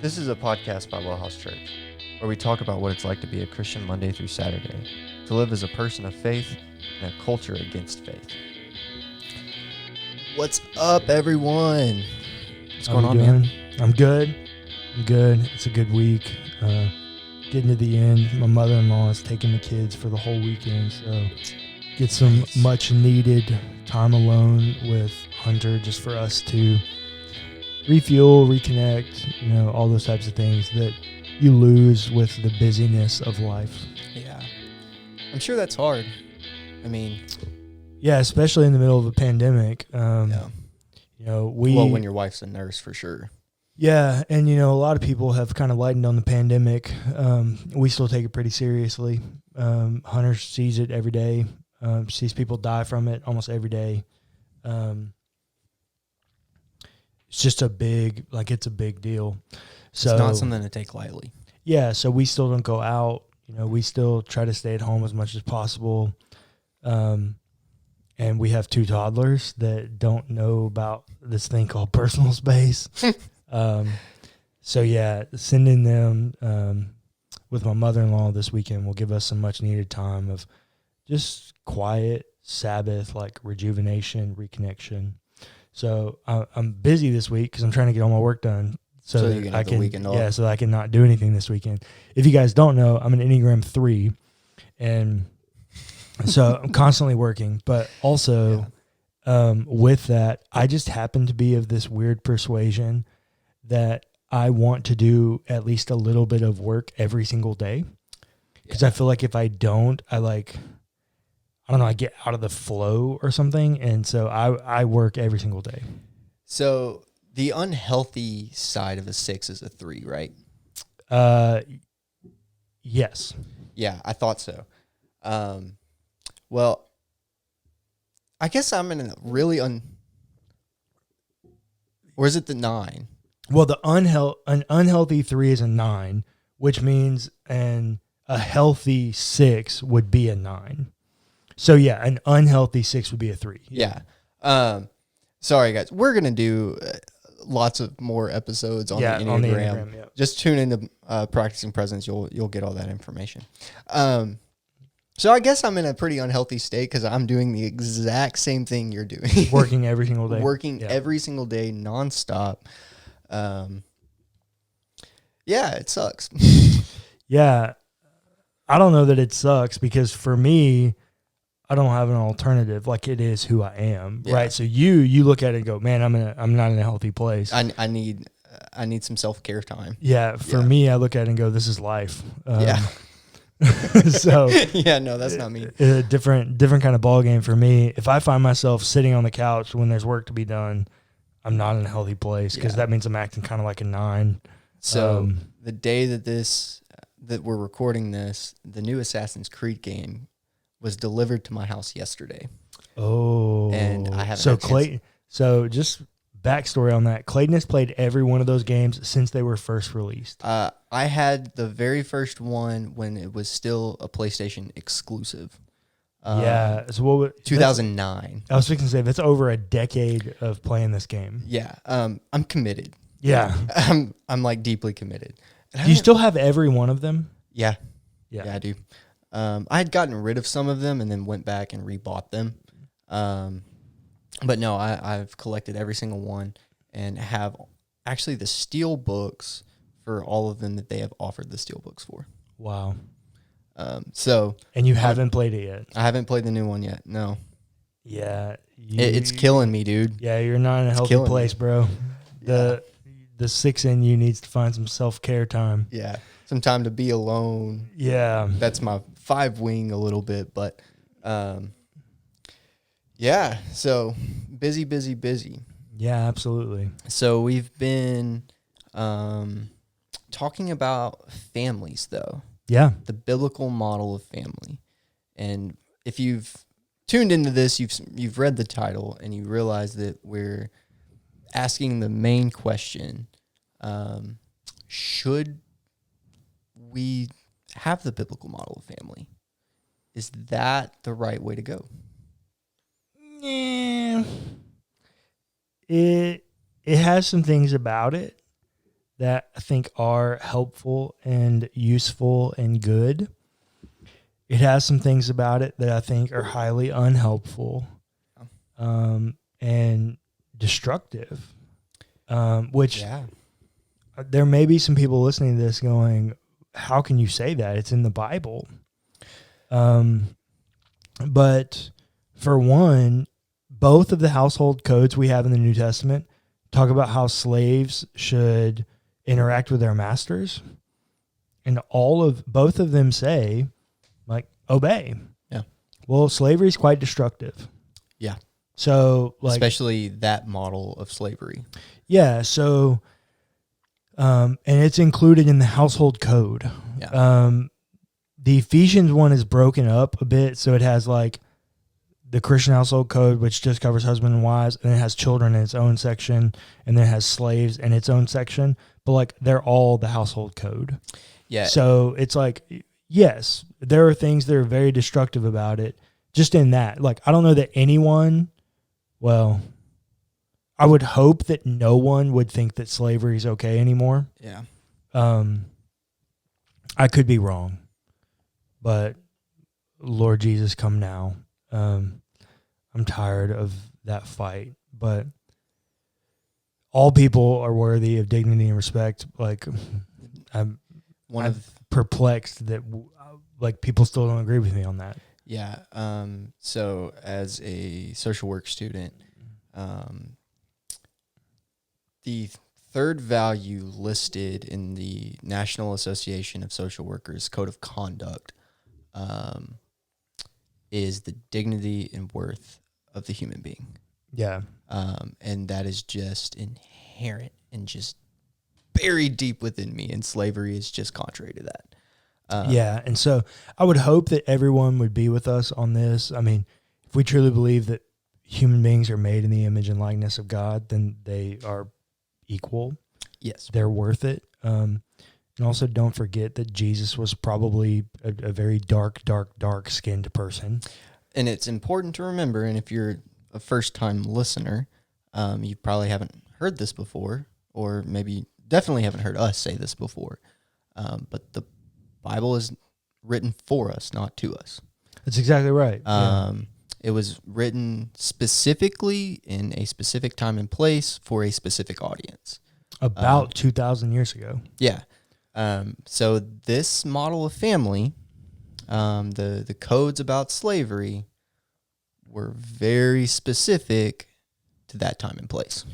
This is a podcast by WellHouse Church, where we talk about what it's like to be a Christian Monday through Saturday, to live as a person of faith in a culture against faith. What's up, everyone? What's going on, man? I'm good. It's a good week. Getting to the end. My mother-in-law is taking the kids for the whole weekend, so get some much needed time alone with Hunter just for us to refuel, reconnect, all those types of things that you lose with the busyness of life. Yeah. I'm sure that's hard. Yeah, especially in the middle of a pandemic. Well, when your wife's a nurse, for sure. Yeah, and a lot of people have kind of lightened on the pandemic. We still take it pretty seriously. Hunter sees it every day, sees people die from it almost every day. It's just a big deal. So it's not something to take lightly. Yeah, so we still don't go out. We still try to stay at home as much as possible. And we have 2 toddlers that don't know about this thing called personal space. So yeah, sending them with my mother-in-law this weekend will give us some much needed time of just quiet Sabbath, like rejuvenation, reconnection. So I'm busy this week because I'm trying to get all my work done so that I can, so that I can not do anything this weekend. If you guys don't know, I'm an Enneagram 3, and so I'm constantly working, but also with that, I just happen to be of this weird persuasion that I want to do at least a little bit of work every single day, because I feel like if I don't, I get out of the flow or something, and so I work every single day. So the unhealthy side of a 6 is a 3, right? Yes. Yeah, I thought so. Well, I guess I'm in a really or is it the 9? Well, an unhealthy 3 is a 9, which means a healthy 6 would be a 9. So yeah, an unhealthy 6 would be a 3. Yeah. Sorry guys, we're gonna do lots of more episodes on the Enneagram. Yeah. Just tune into Practicing Presence. You'll get all that information. So I guess I'm in a pretty unhealthy state because I'm doing the exact same thing you're doing. Working every single day. Every single day, nonstop. Yeah, it sucks. Yeah. I don't know that it sucks because for me, I don't have an alternative. Like, it is who I am, right? So you look at it and go, man, I'm not in a healthy place. I need some self-care time. Yeah. For me, I look at it and go, this is life. So no, that's not me. A different kind of ball game for me. If I find myself sitting on the couch when there's work to be done, I'm not in a healthy place because that means I'm acting kind of like a 9. So the day that we're recording this, the new Assassin's Creed game was delivered to my house yesterday. Oh, and I haven't. So Clayton. So just backstory on that. Clayton has played every one of those games since they were first released. I had the very first one when it was still a PlayStation exclusive. So 2009. I was fixing to say that's over a decade of playing this game. Yeah. I'm committed. Yeah. I'm like deeply committed. Do you still have every one of them? Yeah, I do. I had gotten rid of some of them and then went back and rebought them. But no, I've collected every single one and have actually the steel books for all of them that they have offered the steel books for. Wow. And you haven't played it yet? I haven't played the new one yet. No. Yeah. It's killing me, dude. Yeah, you're not in a healthy place, bro. The 6 in you needs to find some self-care time. Yeah. Some time to be alone. Yeah. That's my 5 wing a little bit, but yeah, so busy. Yeah, absolutely. So we've been talking about families, though. Yeah. The biblical model of family. And if you've tuned into this, you've read the title and you realize that we're asking the main question, should we have the biblical model of family? Is that the right way to go? Yeah. It has some things about it that I think are helpful and useful and good. It has some things about it that I think are highly unhelpful and destructive, which there may be some people listening to this going, how can you say that? It's in the Bible. But for one, both of the household codes we have in the New Testament talk about how slaves should interact with their masters. And both of them say, like, obey. Yeah. Well, slavery is quite destructive. Yeah. So, like, especially that model of slavery. Yeah. So, and it's included in the household code. Yeah. The Ephesians one is broken up a bit. So it has like the Christian household code, which just covers husband and wives, and it has children in its own section, and then it has slaves in its own section. But like, they're all the household code. Yeah. So it's like, yes, there are things that are very destructive about it. Just in that, like, I don't know that anyone, well, I would hope that no one would think that slavery is okay anymore. Yeah. I could be wrong, but Lord Jesus, come now. I'm tired of that fight, but all people are worthy of dignity and respect. Like, I'm perplexed that like people still don't agree with me on that. Yeah. So as a social work student, the third value listed in the National Association of Social Workers Code of Conduct, is the dignity and worth of the human being. Yeah. And that is just inherent and just buried deep within me. And slavery is just contrary to that. Yeah. And so I would hope that everyone would be with us on this. I mean, if we truly believe that human beings are made in the image and likeness of God, then they are equal. Yes. They're worth it. And also don't forget that Jesus was probably a very dark-skinned person. And it's important to remember, and if you're a first-time listener, you probably haven't heard this before, or maybe definitely haven't heard us say this before, but the Bible is written for us, not to us. That's exactly right. It was written specifically in a specific time and place for a specific audience. About 2,000 years ago. Yeah. So this model of family, the codes about slavery were very specific to that time and place.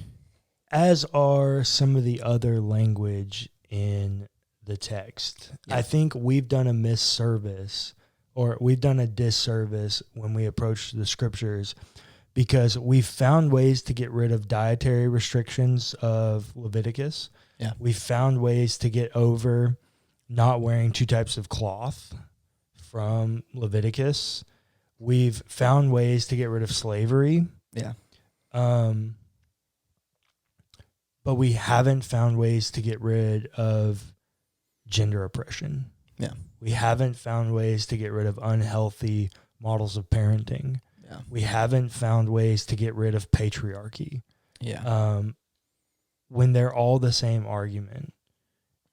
As are some of the other language in the text. Yeah. I think we've done a disservice when we approach the scriptures, because we've found ways to get rid of dietary restrictions of Leviticus. Yeah. We've found ways to get over not wearing two types of cloth from Leviticus. We've found ways to get rid of slavery. Yeah. But we haven't found ways to get rid of gender oppression. Yeah. We haven't found ways to get rid of unhealthy models of parenting. Yeah. We haven't found ways to get rid of patriarchy. Yeah. When they're all the same argument.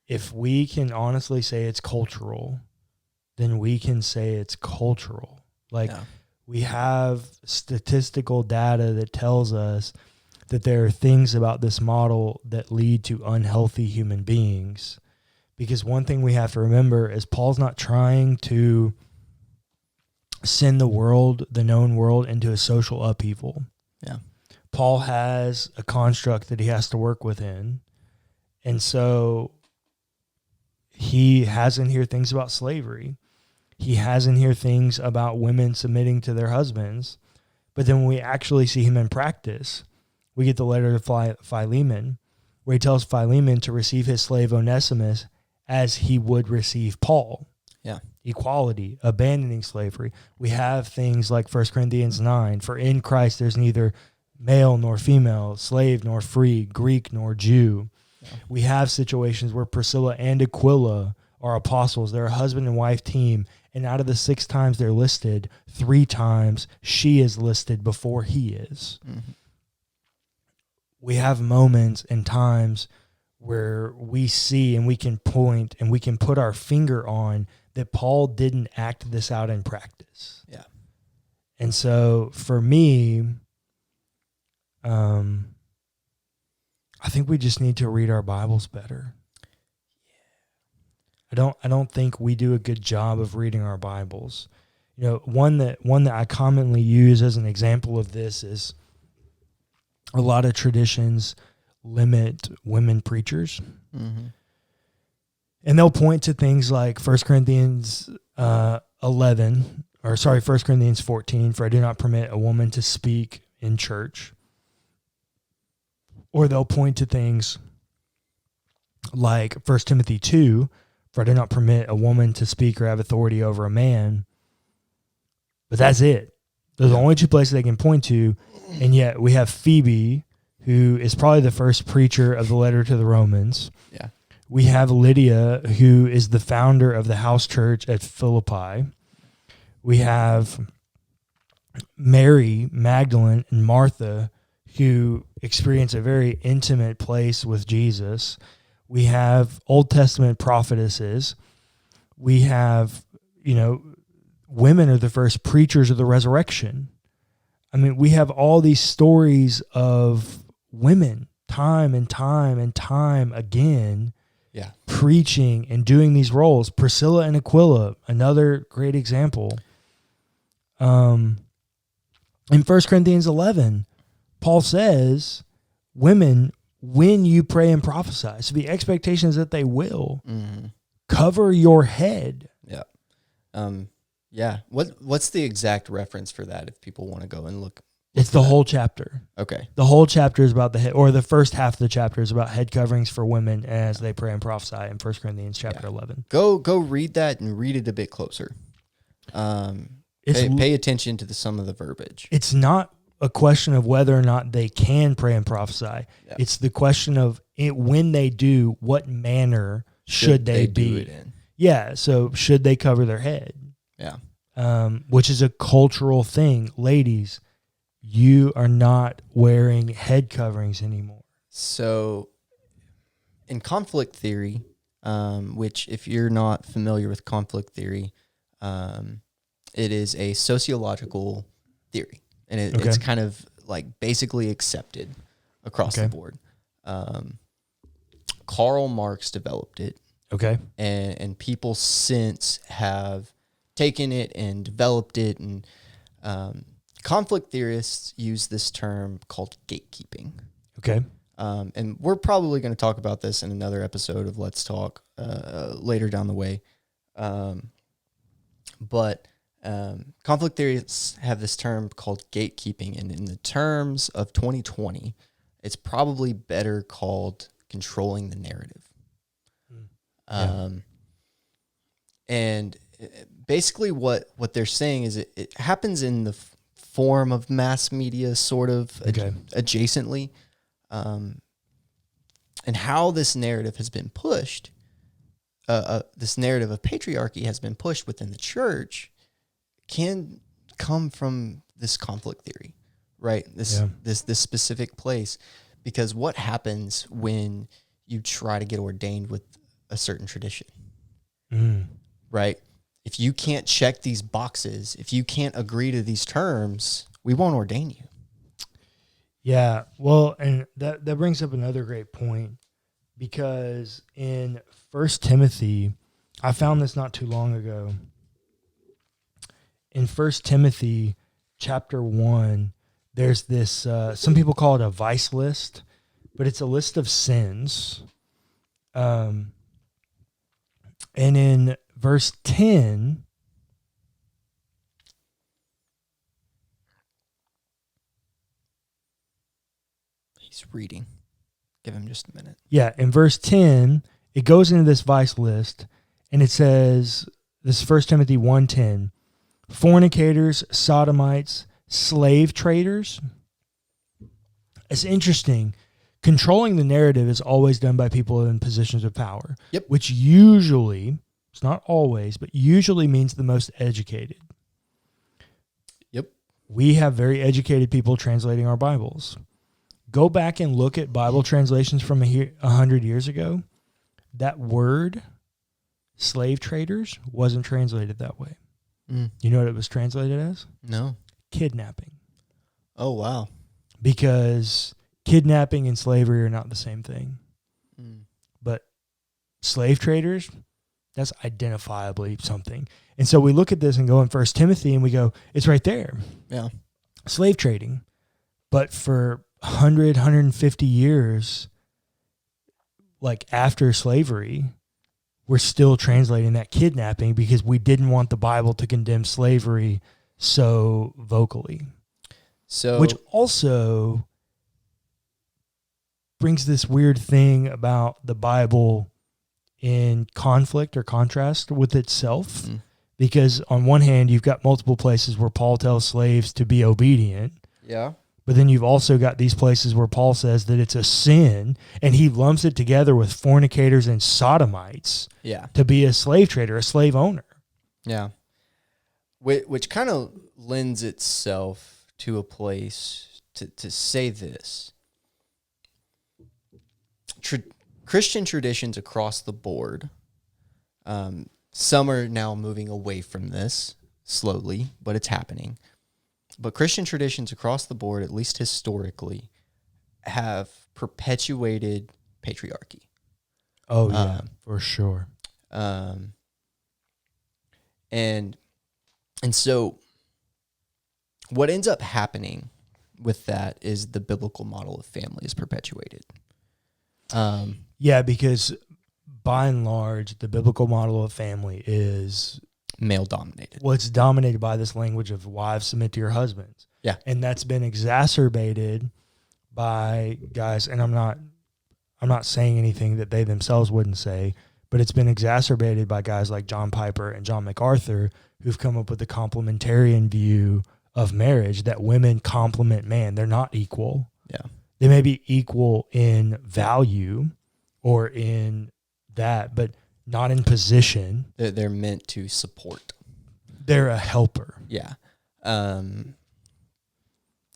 If we can honestly say it's cultural, then we can say it's cultural. Like, we have statistical data that tells us that there are things about this model that lead to unhealthy human beings. Because one thing we have to remember is Paul's not trying to send the known world, into a social upheaval. Yeah. Paul has a construct that he has to work within. And so he has in here things about slavery. He has in here things about women submitting to their husbands. But then when we actually see him in practice, we get the letter to Philemon, where he tells Philemon to receive his slave Onesimus as he would receive Paul. Yeah. Equality, abandoning slavery. We have things like 1 Corinthians 9, for in Christ there's neither male nor female, slave nor free, Greek nor Jew. Yeah. We have situations where Priscilla and Aquila are apostles. They're a husband and wife team, and out of the 6 times they're listed, 3 times she is listed before he is. Mm-hmm. We have moments and times where we see and we can point and we can put our finger on that Paul didn't act this out in practice. Yeah. And so for me, I think we just need to read our Bibles better. I don't think we do a good job of reading our Bibles. You know, one that I commonly use as an example of this is a lot of traditions limit women preachers. Mm-hmm. And they'll point to things like 1 Corinthians 14, for I do not permit a woman to speak in church. Or they'll point to things like 1 Timothy 2, for I do not permit a woman to speak or have authority over a man. But that's it. Those are the only two places they can point to. And yet we have Phoebe, who is probably the first preacher of the letter to the Romans. Yeah. We have Lydia, who is the founder of the house church at Philippi. We have Mary, Magdalene, and Martha, who experience a very intimate place with Jesus. We have Old Testament prophetesses. We have, women are the first preachers of the resurrection. I mean, we have all these stories of women time and time and time again preaching and doing these roles. Priscilla and Aquila, another great example. In 1 Corinthians 11, Paul says, women, when you pray and prophesy, so the expectation is that they will cover your head. Yeah. Yeah. What's the exact reference for that if people want to go and look? It's the whole chapter. Okay. The whole chapter is about the head, or the first half of the chapter is about head coverings for women as they pray and prophesy in 1 Corinthians chapter 11. Go read that and read it a bit closer. Pay attention to some of the verbiage. It's not a question of whether or not they can pray and prophesy. Yeah. It's the question of when they do, what manner should they be? Do it in? Yeah, so should they cover their head? Yeah. Which is a cultural thing. Ladies, you are not wearing head coverings anymore. So in conflict theory, which if you're not familiar with conflict theory, it is a sociological theory. And it's kind of like basically accepted across the board. Karl Marx developed it. Okay. And people since have taken it and developed it. And conflict theorists use this term called gatekeeping. Okay. And we're probably going to talk about this in another episode of Let's Talk later down the way. But conflict theorists have this term called gatekeeping, and in the terms of 2020, it's probably better called controlling the narrative. And basically what they're saying is it happens in the form of mass media, sort of adjacently, and how this narrative has been pushed, this narrative of patriarchy has been pushed within the church, can come from this conflict theory, right? This specific place, because what happens when you try to get ordained with a certain tradition, right? If you can't check these boxes, if you can't agree to these terms, we won't ordain you. Yeah, well, and that brings up another great point, because in 1 Timothy, I found this not too long ago. In 1 Timothy chapter 1, there's this, some people call it a vice list, but it's a list of sins. And in verse 10, he's reading. Give him just a minute. Yeah, in verse 10, it goes into this vice list, and it says, this is 1 Timothy 1:10, fornicators, sodomites, slave traders. It's interesting. Controlling the narrative is always done by people in positions of power, which usually, it's not always, but usually means the most educated. Yep. We have very educated people translating our Bibles. go back and look at Bible translations from 100 years ago. That word, slave traders, wasn't translated that way. You know what it was translated as? No. Kidnapping. Oh, wow. Because kidnapping and slavery are not the same thing. But slave traders, that's identifiably something. And so we look at this and go in 1 Timothy and we go, it's right there. Yeah. Slave trading. But for 100, 150 years, like after slavery, we're still translating that kidnapping because we didn't want the Bible to condemn slavery so vocally. So, which also brings this weird thing about the Bible in conflict or contrast with itself. Because on one hand, you've got multiple places where Paul tells slaves to be obedient. Yeah. But then you've also got these places where Paul says that it's a sin, and he lumps it together with fornicators and sodomites to be a slave trader, a slave owner. Yeah. Which kind of lends itself to a place to say this. Christian traditions across the board, some are now moving away from this slowly, but it's happening. But Christian traditions across the board, at least historically, have perpetuated patriarchy. Oh, yeah, for sure. And so what ends up happening with that is the biblical model of family is perpetuated. Yeah, because by and large, the biblical model of family is male-dominated. Well, it's dominated by this language of wives submit to your husbands. Yeah. And that's been exacerbated by guys, and I'm not saying anything that they themselves wouldn't say, but it's been exacerbated by guys like John Piper and John MacArthur who've come up with a complementarian view of marriage that women complement man. They're not equal. Yeah. They may be equal in value or in that, but not in position. They're meant to support. They're a helper. Yeah.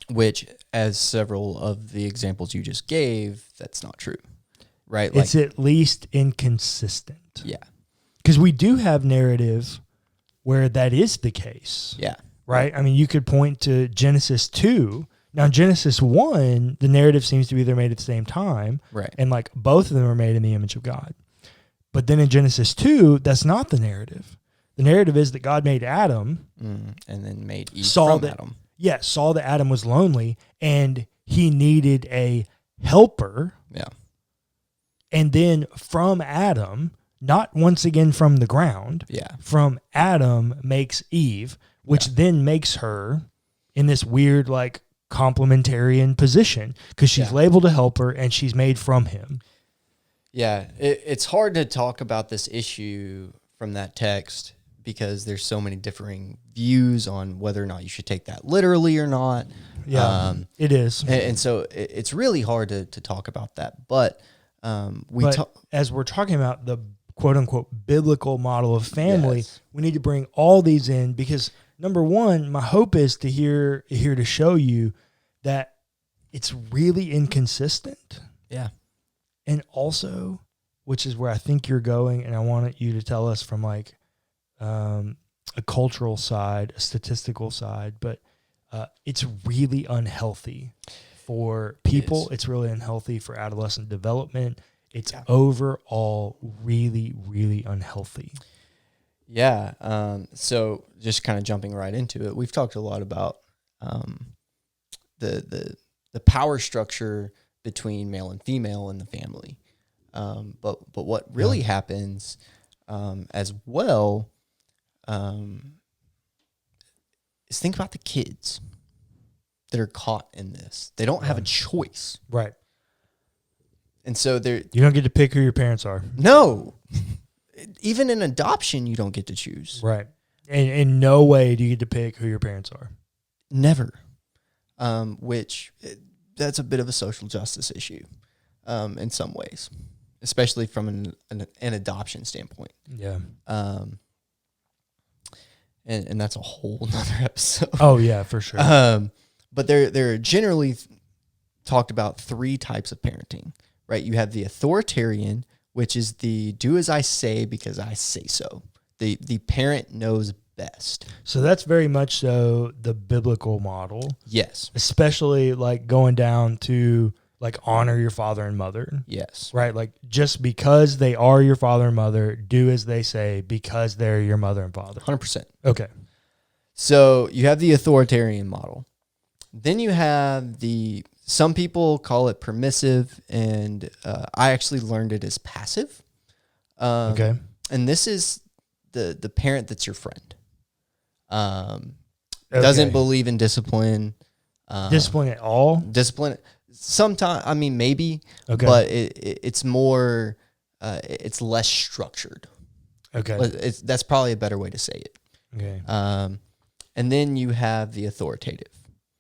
Which, as several of the examples you just gave, that's not true, right? It's at least inconsistent. Yeah. Because we do have narrative where that is the case. Yeah. Right? I mean, you could point to Genesis 2. Now, Genesis 1, the narrative seems to be they're made at the same time. Right. And like both of them are made in the image of God. But then in Genesis 2, that's not the narrative. The narrative is that God made Adam. And then made Eve from Adam. Yeah, saw that Adam was lonely and he needed a helper. Yeah. And then from Adam, not once again from the ground, from Adam makes Eve, which then makes her in this weird like complementarian position because she's labeled a helper and she's made from him. Yeah, it's hard to talk about this issue from that text because there's so many differing views on whether or not you should take that literally or not. Yeah, it is. And so it's really hard to talk about that. But as we're talking about the quote-unquote biblical model of family, we need to bring all these in because, number one, my hope is to here to show you that it's really inconsistent. Yeah. And also, which is where I think you're going, and I wanted you to tell us from like a cultural side, a statistical side, but it's really unhealthy for people. It's really unhealthy for adolescent development. It's overall really, really unhealthy. Yeah. So just kind of jumping right into it, we've talked a lot about the power structure between male and female in the family. But what really happens as well is think about the kids that are caught in this. They don't have a choice. Right. And so you don't get to pick who your parents are. No. Even in adoption, you don't get to choose. Right. And in no way do you get to pick who your parents are. Never. Which that's a bit of a social justice issue in some ways, especially from an adoption standpoint. Yeah. And that's a whole nother episode. Oh yeah, for sure. But there are generally talked about 3 types of parenting, right? You have the authoritarian, which is the do as I say because I say so. The parent knows best. So that's very much so the biblical model. Yes. Especially like going down to like honor your father and mother. Yes. Right? Like just because they are your father and mother, do as they say because they're your mother and father. 100%. Okay. So you have the authoritarian model. Then you have some people call it permissive, and I actually learned it as passive. Okay. And this is the parent that's your friend. Doesn't believe in discipline. Discipline at all? Discipline. Sometimes, I mean, maybe, but it's more, it's less structured. Okay. That's probably a better way to say it. Okay. And then you have the authoritative.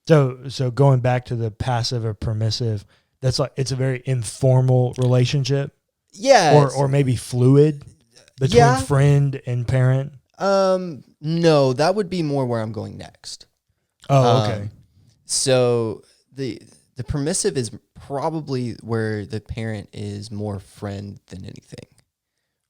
So going back to the passive or permissive, that's like, it's a very informal relationship. Yeah. Or maybe fluid between friend and parent. No, that would be more where I'm going next. Oh, okay. So the permissive is probably where the parent is more friend than anything,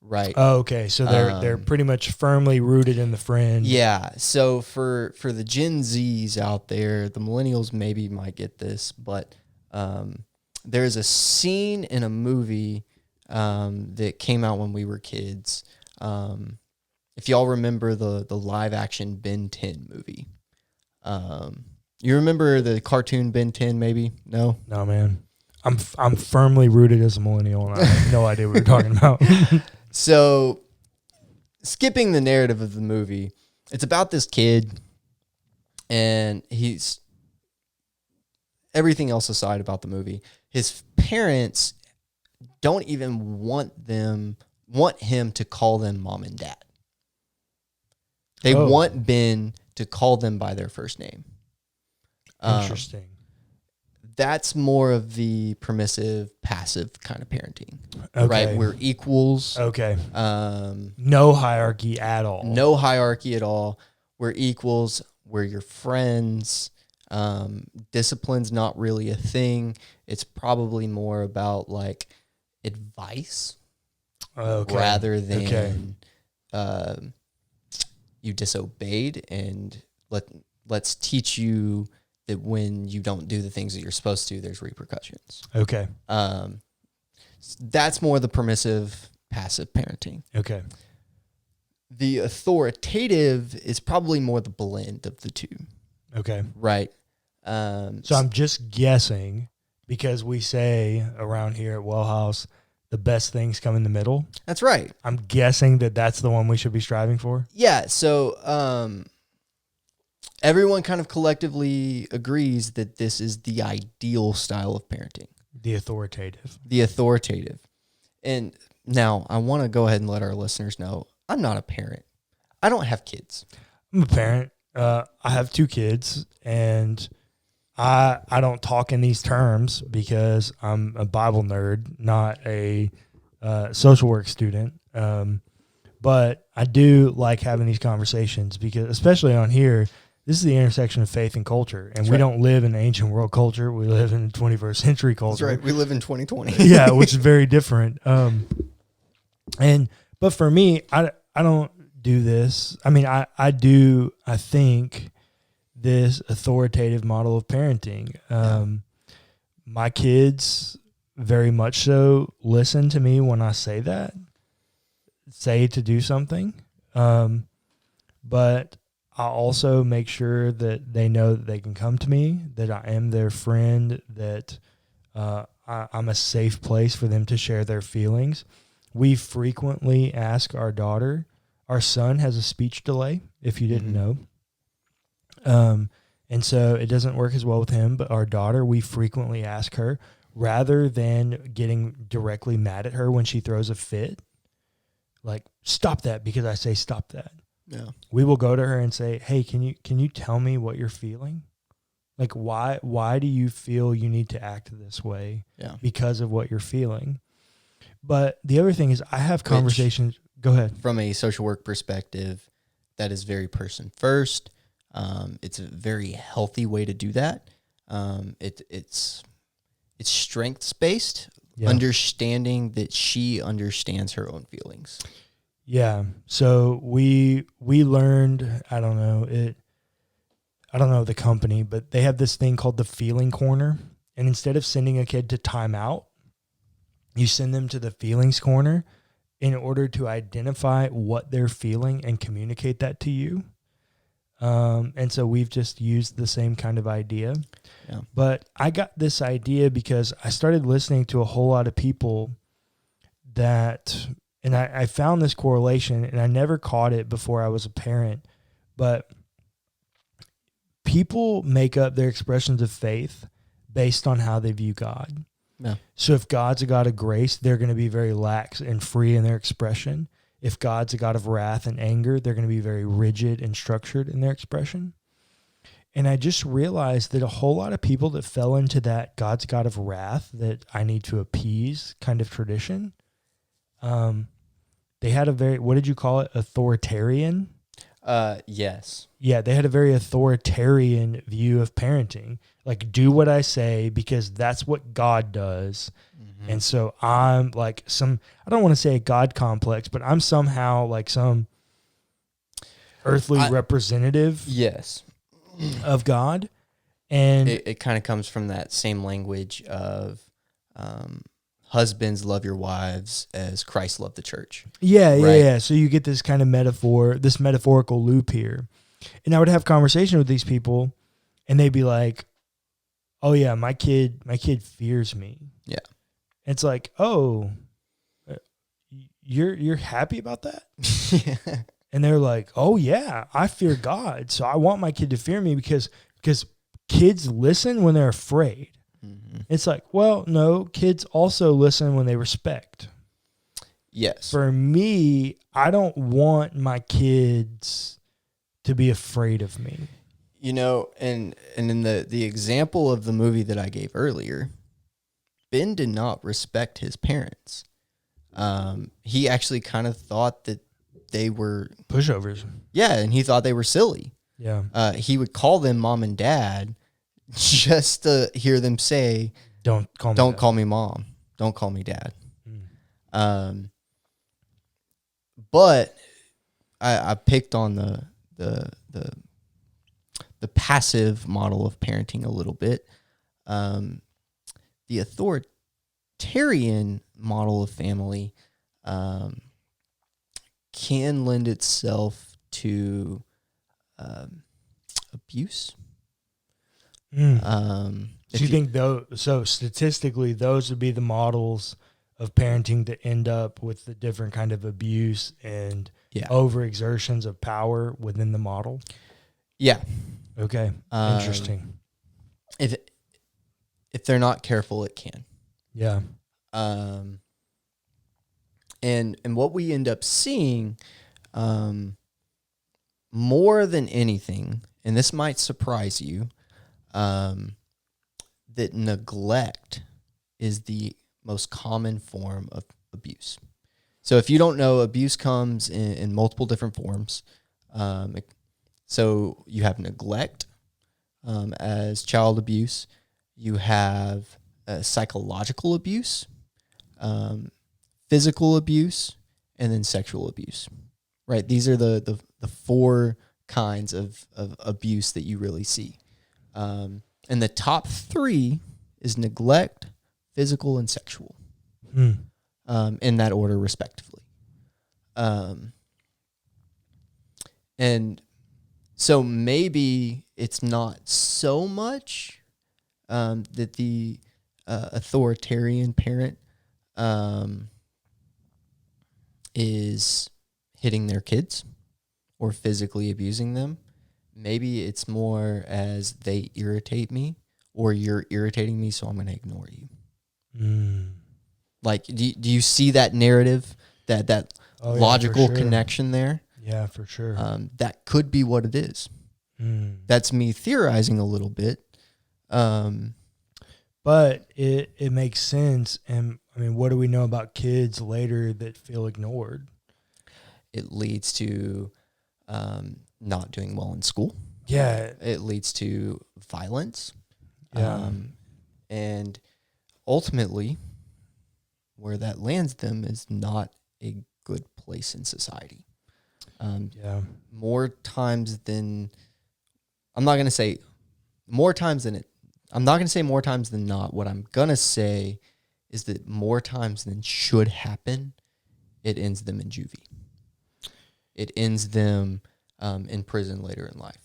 right? Oh, okay. So they're pretty much firmly rooted in the friend. Yeah. So for the Gen Zs out there, the millennials maybe might get this, but there's a scene in a movie that came out when we were kids. If y'all remember the live action Ben 10 movie. You remember the cartoon Ben 10 maybe? No, man. I'm firmly rooted as a millennial, and I have no idea what you're talking about. So, skipping the narrative of the movie, it's about this kid, and he's everything else aside about the movie. His parents don't even want him to call them mom and dad. They want Ben to call them by their first name. Interesting. That's more of the permissive, passive kind of parenting. Okay. Right? We're equals. Okay. No hierarchy at all. No hierarchy at all. We're equals. We're your friends. Discipline's not really a thing. It's probably more about like advice rather than you disobeyed, and let's teach you that when you don't do the things that you're supposed to, there's repercussions. Okay. That's more the permissive, passive parenting. Okay. The authoritative is probably more the blend of the two. Okay. Right. So I'm just guessing, because we say around here at WellHouse, the best things come in the middle. That's right. I'm guessing that's the one we should be striving for. Yeah. So everyone kind of collectively agrees that this is the ideal style of parenting. The authoritative. The authoritative. And now I want to go ahead and let our listeners know I'm not a parent. I don't have kids. I'm a parent. I have 2 kids, and I don't talk in these terms because I'm a Bible nerd, not a social work student. But I do like having these conversations because, especially on here, this is the intersection of faith and culture. And we don't live in ancient world culture. We live in 21st century culture. That's right. We live in 2020. Yeah, which is very different. But for me, I don't do this. I mean, I think this authoritative model of parenting. My kids very much so listen to me when I say to do something. But I also make sure that they know that they can come to me, that I am their friend, that I'm a safe place for them to share their feelings. We frequently ask our daughter. Our son has a speech delay, if you didn't know. And so it doesn't work as well with him, but our daughter, we frequently ask her, rather than getting directly mad at her when she throws a fit, like, stop that, because I say stop that. Yeah. We will go to her and say, hey, can you tell me what you're feeling? Like, why do you feel you need to act this way? Yeah. Because of what you're feeling. But the other thing is I have conversations. Go ahead. From a social work perspective, that is very person first. It's a very healthy way to do that. It's it's strengths based, understanding that she understands her own feelings. Yeah. So we learned, I don't know the company, but they have this thing called the feeling corner. And instead of sending a kid to timeout, you send them to the feelings corner in order to identify what they're feeling and communicate that to you. And so we've just used the same kind of idea. Yeah. But I got this idea because I started listening to a whole lot of people that, and I found this correlation, and I never caught it before I was a parent, but people make up their expressions of faith based on how they view God. Yeah. So if God's a God of grace, they're going to be very lax and free in their expression. If God's a God of wrath and anger, they're going to be very rigid and structured in their expression. And I just realized that a whole lot of people that fell into that God's God of wrath, that I need to appease kind of tradition, they had a very, what did you call it? Authoritarian? Yes. Yeah, they had a very authoritarian view of parenting. Like, do what I say because that's what God does. Mm-hmm. And so I'm like I don't want to say a God complex, but I'm somehow like some earthly representative of God. And it kind of comes from that same language of husbands, love your wives as Christ loved the church. Yeah. So you get this kind of this metaphorical loop here. And I would have conversation with these people, and they'd be like, "Oh yeah, my kid fears me." Yeah. It's like, "Oh, you're happy about that?" Yeah. And they're like, "Oh yeah, I fear God, so I want my kid to fear me because kids listen when they're afraid." Mm-hmm. It's like, well, no, kids also listen when they respect. Yes. For me, I don't want my kids to be afraid of me. You know, and in the example of the movie that I gave earlier, Ben did not respect his parents. He actually kind of thought that they were pushovers. Yeah, and he thought they were silly. Yeah. He would call them mom and dad just to hear them say, Don't call me mom. Don't call me dad." But I picked on the passive model of parenting a little bit. The authoritarian model of family can lend itself to abuse. So you think so statistically those would be the models of parenting that end up with the different kind of abuse and overexertions of power within the model? Yeah. Okay. Interesting. If they're not careful, it can. Yeah. And what we end up seeing, more than anything, and this might surprise you, that neglect is the most common form of abuse. So if you don't know, abuse comes in multiple different forms. So you have neglect as child abuse. You have psychological abuse, physical abuse, and then sexual abuse. Right? These are the four kinds of abuse that you really see. And the top three is neglect, physical, and sexual. In that order, respectively. And so maybe it's not so much that the authoritarian parent is hitting their kids or physically abusing them. Maybe it's more as they irritate me or you're irritating me, so I'm going to ignore you. Like, do you see that narrative, that logical connection there? Yeah, for sure. That could be what it is. That's me theorizing a little bit. But it makes sense. And I mean, what do we know about kids later that feel ignored? It leads to not doing well in school. Yeah. It leads to violence. Yeah. And ultimately, where that lands them is not a good place in society. More times than, I'm not going to say more times than it, I'm not going to say more times than not. What I'm going to say is that more times than should happen, it ends them in juvie. It ends them in prison later in life.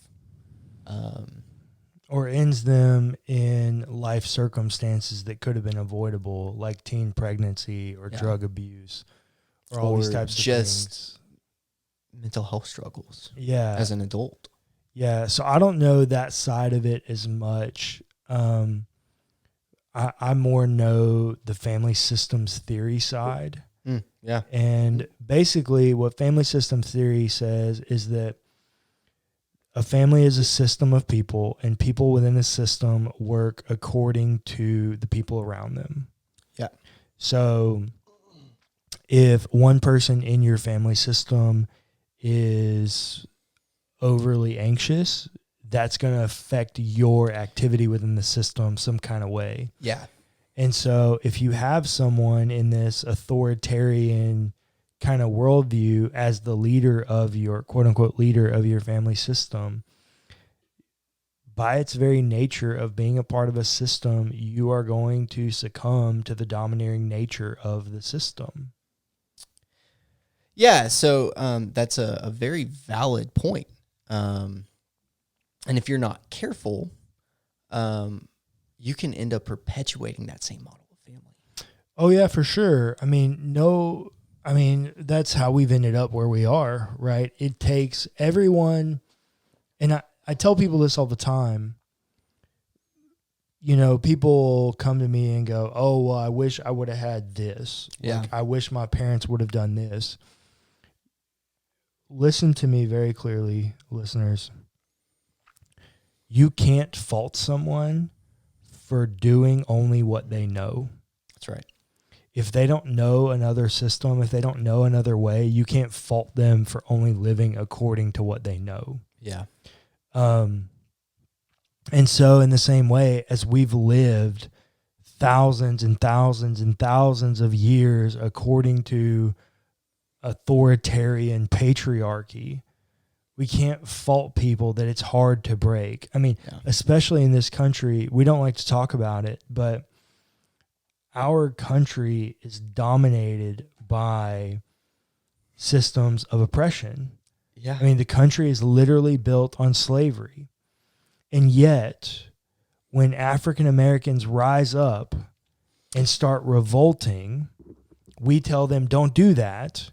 Or ends them in life circumstances that could have been avoidable, like teen pregnancy or drug abuse or all these types of things. Mental health struggles. Yeah. As an adult. Yeah. So I don't know that side of it as much. I more know the family systems theory side. Yeah. And basically what family systems theory says is that a family is a system of people, and people within the system work according to the people around them. Yeah. So if one person in your family system is overly anxious, that's going to affect your activity within the system some kind of way. Yeah. And so if you have someone in this authoritarian kind of worldview as the leader of your quote unquote leader of your family system, by its very nature of being a part of a system, you are going to succumb to the domineering nature of the system. Yeah. So that's a very valid point. And if you're not careful, you can end up perpetuating that same model of family. Oh yeah, for sure. I mean, that's how we've ended up where we are, right? It takes everyone, and I tell people this all the time. You know, people come to me and go, oh, well, I wish I would have had this. Yeah. Like, I wish my parents would have done this. Listen to me very clearly, listeners. You can't fault someone for doing only what they know. That's right. If they don't know another system, if they don't know another way, you can't fault them for only living according to what they know. Yeah. And so in the same way as we've lived thousands and thousands and thousands of years according to authoritarian patriarchy, we can't fault people that it's hard to break. I mean, especially in this country, we don't like to talk about it, but our country is dominated by systems of oppression. Yeah. I mean, the country is literally built on slavery. And yet, when African Americans rise up and start revolting, we tell them, don't do that.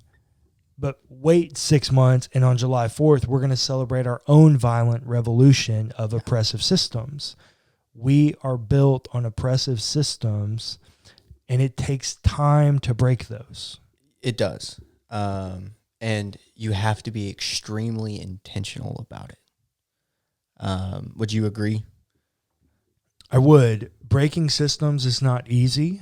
But wait 6 months, and on July 4th, we're going to celebrate our own violent revolution of oppressive systems. We are built on oppressive systems, and it takes time to break those. It does. And you have to be extremely intentional about it. Would you agree? I would. Breaking systems is not easy.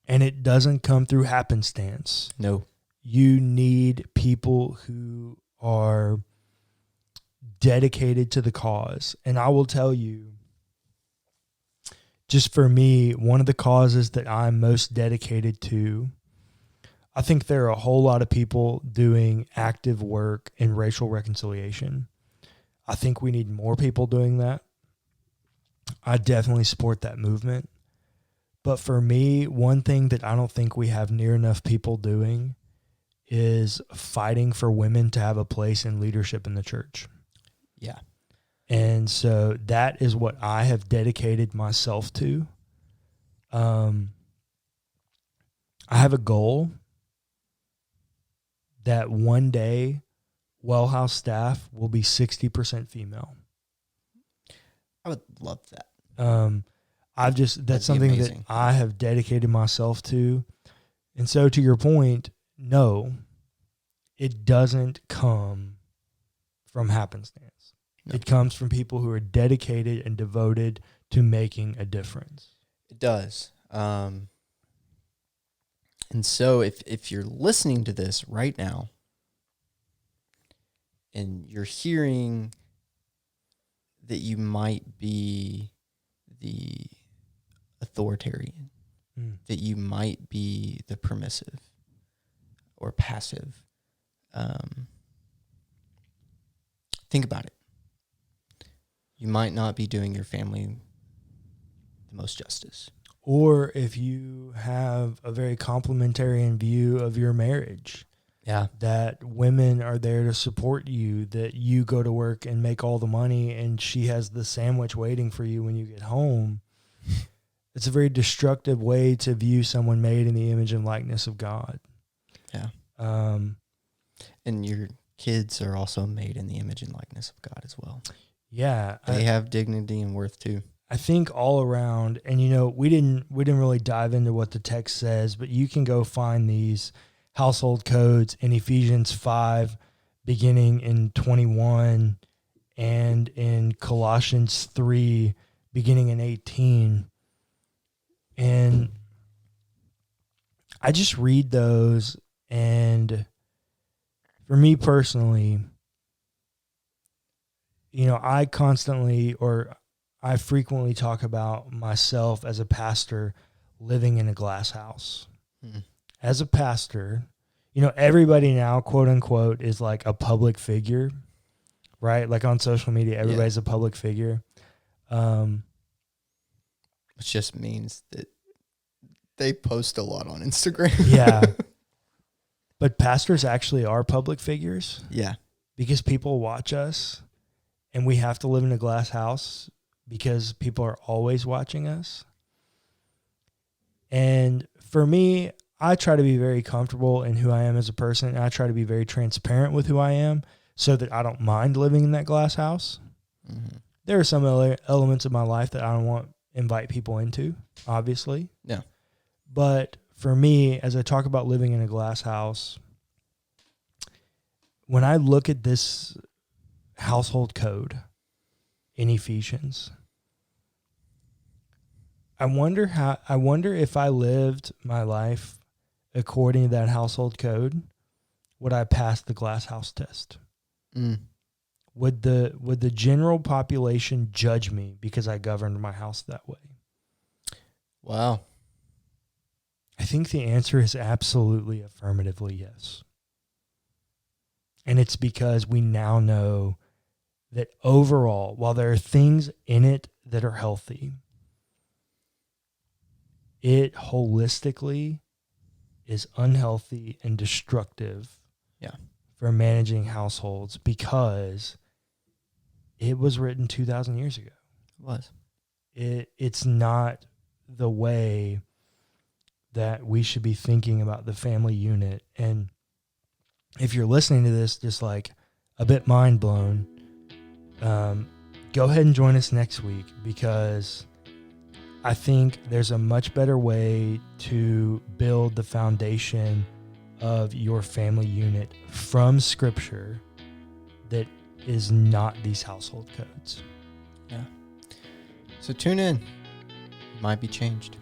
And it doesn't come through happenstance. No. You need people who are dedicated to the cause. And I will tell you, just for me, one of the causes that I'm most dedicated to, I think there are a whole lot of people doing active work in racial reconciliation. I think we need more people doing that. I definitely support that movement. But for me, one thing that I don't think we have near enough people doing is fighting for women to have a place in leadership in the church. Yeah. And so that is what I have dedicated myself to. I have a goal that one day WellHouse staff will be 60% female. I would love that. That's something that I have dedicated myself to. And so to your point, no, it doesn't come from happenstance. No. It comes from people who are dedicated and devoted to making a difference. It does. And so if you're listening to this right now and you're hearing that you might be the authoritarian, that you might be the permissive or passive. Think about it. You might not be doing your family the most justice. Or if you have a very complimentarian view of your marriage, that women are there to support you, that you go to work and make all the money and she has the sandwich waiting for you when you get home. It's a very destructive way to view someone made in the image and likeness of God. Yeah. And your kids are also made in the image and likeness of God as well. Yeah. They have dignity and worth too. I think all around, and we didn't really dive into what the text says, but you can go find these household codes in Ephesians 5, beginning in 21, and in Colossians 3, beginning in 18. And I just read those, and for me personally, I frequently talk about myself as a pastor living in a glass house. As a pastor, everybody now, quote unquote, is like a public figure, right? Like on social media, everybody's a public figure. Which just means that they post a lot on Instagram. Yeah. But pastors actually are public figures. Yeah. Because people watch us, and we have to live in a glass house because people are always watching us. And for me, I try to be very comfortable in who I am as a person, and I try to be very transparent with who I am so that I don't mind living in that glass house. Mm-hmm. There are some elements of my life that I don't want to invite people into, obviously. Yeah. But for me, as I talk about living in a glass house, when I look at this household code in Ephesians, I wonder if I lived my life according to that household code, would I pass the glass house test? Would the general population judge me because I governed my house that way? Wow. I think the answer is absolutely affirmatively yes. And it's because we now know that overall, while there are things in it that are healthy, it holistically is unhealthy and destructive for managing households because it was written 2,000 years ago. It was. It's not the way that we should be thinking about the family unit. And if you're listening to this just like a bit mind blown, go ahead and join us next week, because I think there's a much better way to build the foundation of your family unit from Scripture that is not these household codes. Yeah. So tune in. It might be changed.